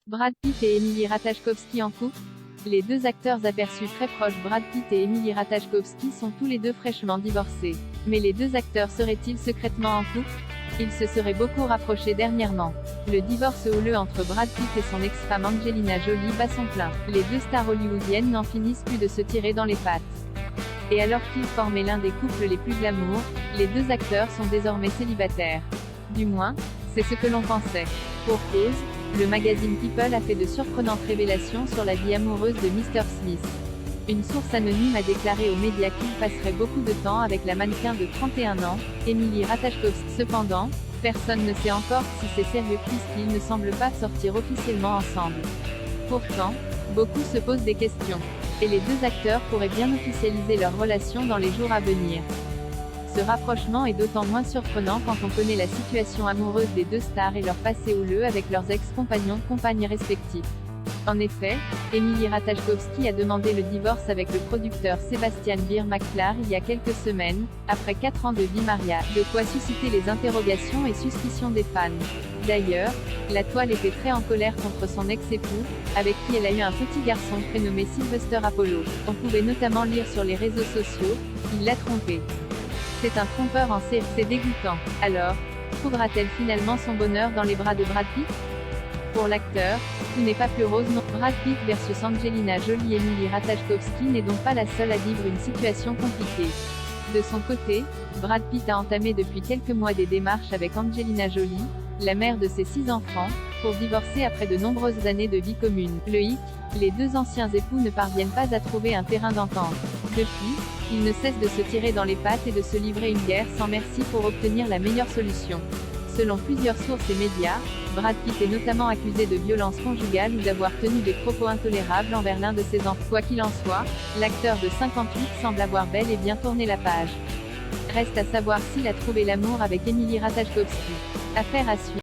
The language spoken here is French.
Brad Pitt et Emily Ratajkowski en couple? Les deux acteurs aperçus très proches Brad Pitt et Emily Ratajkowski sont tous les deux fraîchement divorcés. Mais les deux acteurs seraient-ils secrètement en couple? Ils se seraient beaucoup rapprochés dernièrement. Le divorce houleux entre Brad Pitt et son ex-femme Angelina Jolie bat son plein. Les deux stars hollywoodiennes n'en finissent plus de se tirer dans les pattes. Et alors qu'ils formaient l'un des couples les plus glamour, les deux acteurs sont désormais célibataires. Du moins, c'est ce que l'on pensait. Pour cause, le magazine People a fait de surprenantes révélations sur la vie amoureuse de Mr. Smith. Une source anonyme a déclaré aux médias qu'il passerait beaucoup de temps avec la mannequin de 31 ans, Emily Ratajkowski. Cependant, personne ne sait encore si c'est sérieux puisqu'ils ne semblent pas sortir officiellement ensemble. Pourtant, beaucoup se posent des questions. Et les deux acteurs pourraient bien officialiser leur relation dans les jours à venir. Ce rapprochement est d'autant moins surprenant quand on connaît la situation amoureuse des deux stars et leur passé houleux avec leurs ex-compagnes respectifs. En effet, Emily Ratajkowski a demandé le divorce avec le producteur Sebastian Beer McClare il y a quelques semaines, après 4 ans de vie mariage, de quoi susciter les interrogations et suspicions des fans. D'ailleurs, la toile était très en colère contre son ex-époux, avec qui elle a eu un petit garçon prénommé Sylvester Apollo. On pouvait notamment lire sur les réseaux sociaux « Il l'a trompé. C'est un trompeur en série, c'est dégoûtant. » Alors, trouvera-t-elle finalement son bonheur dans les bras de Brad Pitt? Pour l'acteur, tout n'est pas plus rose non. Brad Pitt versus Angelina Jolie. Emily Ratajkowski n'est donc pas la seule à vivre une situation compliquée. De son côté, Brad Pitt a entamé depuis quelques mois des démarches avec Angelina Jolie, la mère de ses 6 enfants, pour divorcer après de nombreuses années de vie commune. Le hic, les deux anciens époux ne parviennent pas à trouver un terrain d'entente. Depuis, ils ne cessent de se tirer dans les pattes et de se livrer une guerre sans merci pour obtenir la meilleure solution. Selon plusieurs sources et médias, Brad Pitt est notamment accusé de violence conjugale ou d'avoir tenu des propos intolérables envers l'un de ses enfants. Quoi qu'il en soit, l'acteur de 58 semble avoir bel et bien tourné la page. Reste à savoir s'il a trouvé l'amour avec Emily Ratajkowski. Affaire à suivre.